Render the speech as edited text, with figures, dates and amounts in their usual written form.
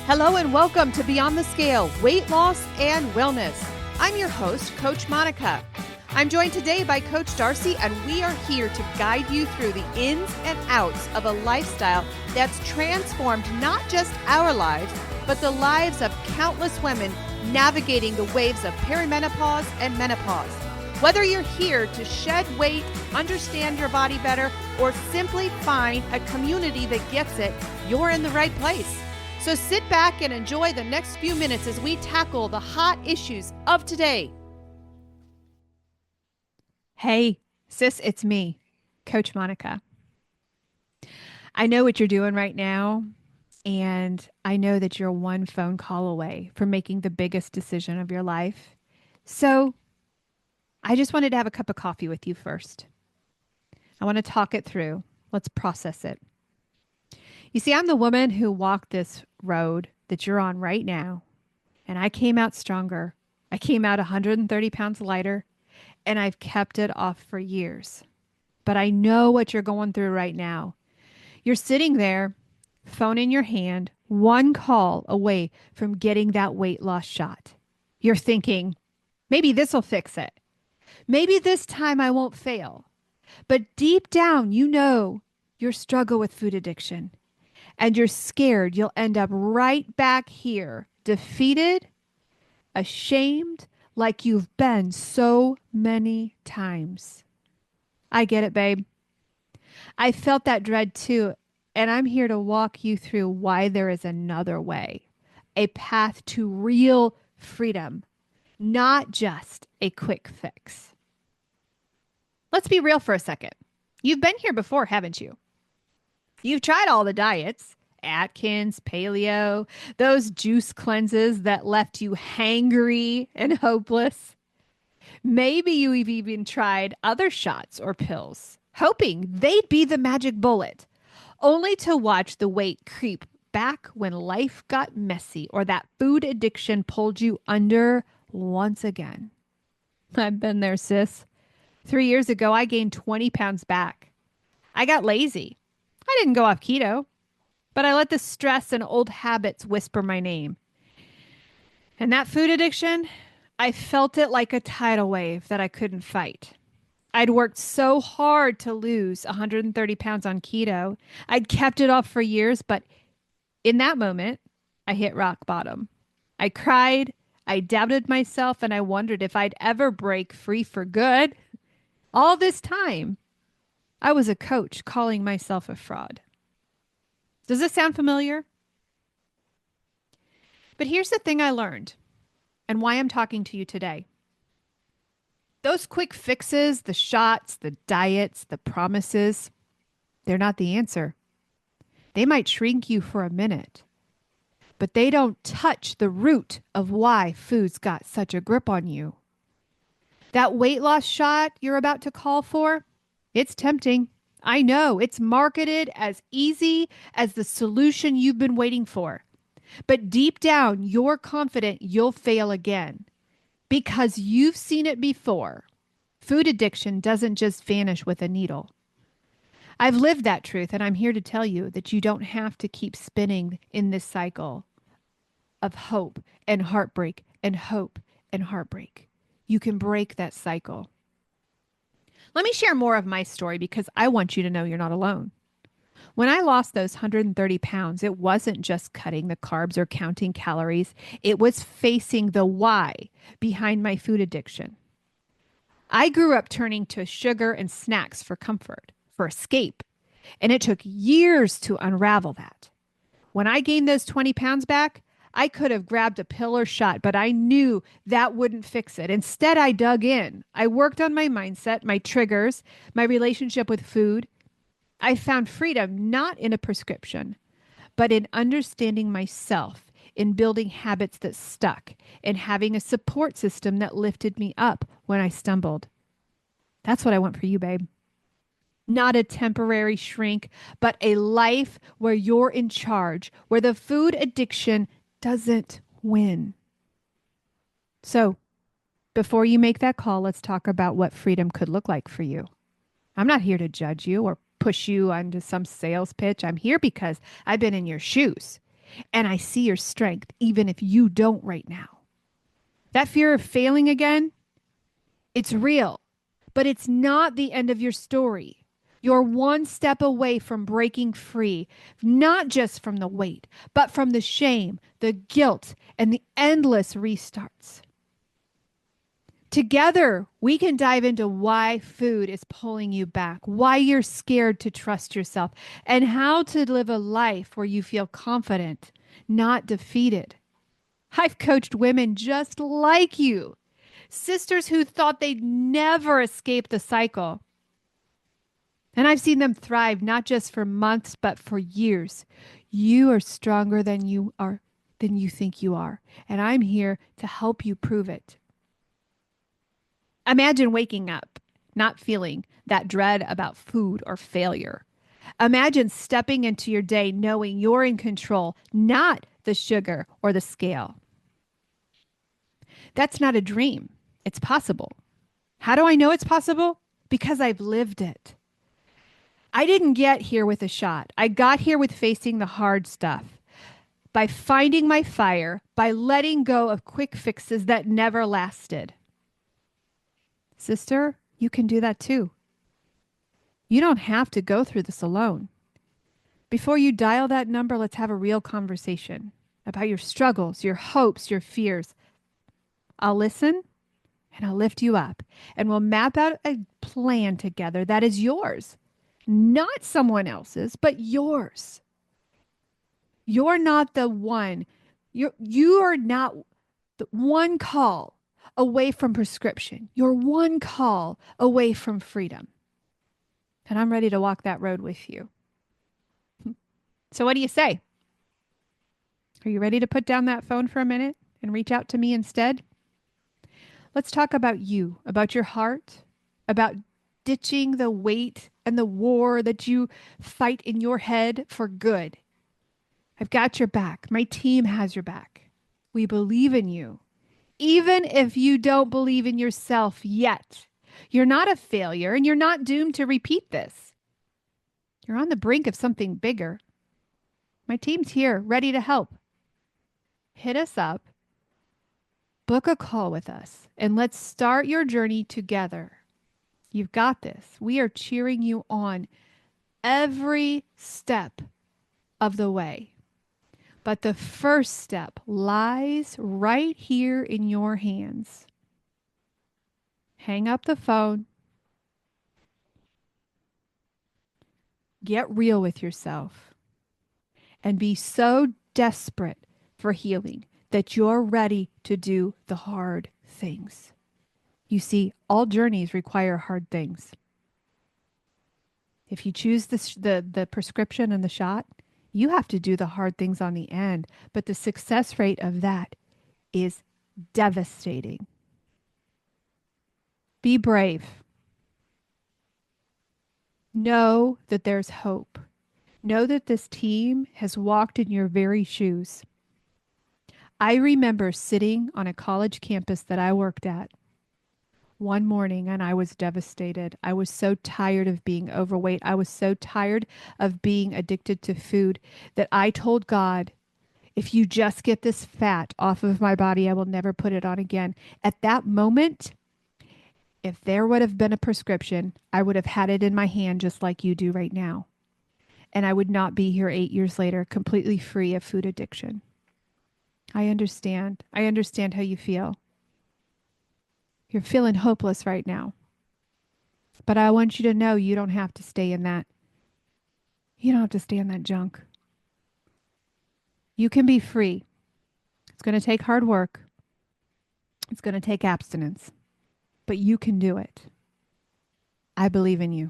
Hello and welcome to Beyond the Scale, Weight Loss and Wellness. I'm your host, Coach Monica. I'm joined today by Coach Darcy, and we are here to guide you through the ins and outs of a lifestyle that's transformed not just our lives, but the lives of countless women navigating the waves of perimenopause and menopause. Whether you're here to shed weight, understand your body better, or simply find a community that gets it, you're in the right place. So sit back and enjoy the next few minutes as we tackle the hot issues of today. Hey, sis, it's me, Coach Monica. I know what you're doing right now, and I know that you're one phone call away from making the biggest decision of your life. So I just wanted to have a cup of coffee with you first. I want to talk it through. Let's process it. You see, I'm the woman who walked this road that you're on right now, and I came out stronger. I came out 130 pounds lighter, and I've kept it off for years. But I know what you're going through right now. You're sitting there, phone in your hand, one call away from getting that weight loss shot. You're thinking, maybe this will fix it. Maybe this time I won't fail. But deep down, you know your struggle with food addiction. And you're scared you'll end up right back here, defeated, ashamed, like you've been so many times. I get it, babe. I felt that dread too, and I'm here to walk you through why there is another way, a path to real freedom, not just a quick fix. Let's be real for a second. You've been here before, haven't you? You've tried all the diets, Atkins, paleo, those juice cleanses that left you hangry and hopeless. Maybe you've even tried other shots or pills, hoping they'd be the magic bullet, only to watch the weight creep back when life got messy or that food addiction pulled you under once again. I've been there, sis. 3 years ago, I gained 20 pounds back. I got lazy. I didn't go off keto, but I let the stress and old habits whisper my name. And that food addiction, I felt it like a tidal wave that I couldn't fight. I'd worked so hard to lose 130 pounds on keto. I'd kept it off for years, but in that moment, I hit rock bottom. I cried, I doubted myself, and I wondered if I'd ever break free for good. All this time, I was a coach calling myself a fraud. Does this sound familiar? But here's the thing I learned and why I'm talking to you today. Those quick fixes, the shots, the diets, the promises, they're not the answer. They might shrink you for a minute, but they don't touch the root of why food's got such a grip on you. That weight loss shot you're about to call for, it's tempting. I know it's marketed as easy as the solution you've been waiting for. But deep down, you're confident you'll fail again because you've seen it before. Food addiction doesn't just vanish with a needle. I've lived that truth, and I'm here to tell you that you don't have to keep spinning in this cycle of hope and heartbreak and hope and heartbreak. You can break that cycle. Let me share more of my story because I want you to know you're not alone. When I lost those 130 pounds, it wasn't just cutting the carbs or counting calories. It was facing the why behind my food addiction. I grew up turning to sugar and snacks for comfort, for escape, and it took years to unravel that. When I gained those 20 pounds back, I could have grabbed a pill or shot, but I knew that wouldn't fix it. Instead, I dug in. I worked on my mindset, my triggers, my relationship with food. I found freedom not in a prescription, but in understanding myself, in building habits that stuck, and having a support system that lifted me up when I stumbled. That's what I want for you, babe. Not a temporary shrink, but a life where you're in charge, where the food addiction doesn't win. So, before you make that call, let's talk about what freedom could look like for you. I'm not here to judge you or push you onto some sales pitch. I'm here because I've been in your shoes. And I see your strength, even if you don't right now. That fear of failing again, it's real, but it's not the end of your story. You're one step away from breaking free, not just from the weight, but from the shame, the guilt, and the endless restarts. Together, we can dive into why food is pulling you back, why you're scared to trust yourself, and how to live a life where you feel confident, not defeated. I've coached women just like you, sisters who thought they'd never escape the cycle. And I've seen them thrive not just for months, but for years. You are stronger than you think you are. And I'm here to help you prove it. Imagine waking up, not feeling that dread about food or failure. Imagine stepping into your day knowing you're in control, not the sugar or the scale. That's not a dream. It's possible. How do I know it's possible? Because I've lived it. I didn't get here with a shot. I got here with facing the hard stuff, by finding my fire, by letting go of quick fixes that never lasted. Sister, you can do that too. You don't have to go through this alone. Before you dial that number, let's have a real conversation about your struggles, your hopes, your fears. I'll listen and I'll lift you up, and we'll map out a plan together that is yours, not someone else's, but yours. You're not the one. You are not the one call away from prescription. You're one call away from freedom. And I'm ready to walk that road with you. So what do you say? Are you ready to put down that phone for a minute and reach out to me instead? Let's talk about you, about your heart, about ditching the weight and the war that you fight in your head for good. I've got your back. My team has your back. We believe in you. Even if you don't believe in yourself yet, you're not a failure and you're not doomed to repeat this. You're on the brink of something bigger. My team's here, ready to help. Hit us up, book a call with us, and let's start your journey together. You've got this. We are cheering you on every step of the way. But the first step lies right here in your hands. Hang up the phone. Get real with yourself. And be so desperate for healing that you're ready to do the hard things. You see, all journeys require hard things. If you choose the prescription and the shot, you have to do the hard things on the end. But the success rate of that is devastating. Be brave. Know that there's hope. Know that this team has walked in your very shoes. I remember sitting on a college campus that I worked at one morning and I was devastated. I was so tired of being overweight. I was so tired of being addicted to food that I told God, if you just get this fat off of my body, I will never put it on again. At that moment, if there would have been a prescription, I would have had it in my hand just like you do right now. And I would not be here 8 years later, completely free of food addiction. I understand. I understand how you feel. You're feeling hopeless right now. But I want you to know you don't have to stay in that. You don't have to stay in that junk. You can be free. It's going to take hard work. It's going to take abstinence. But you can do it. I believe in you.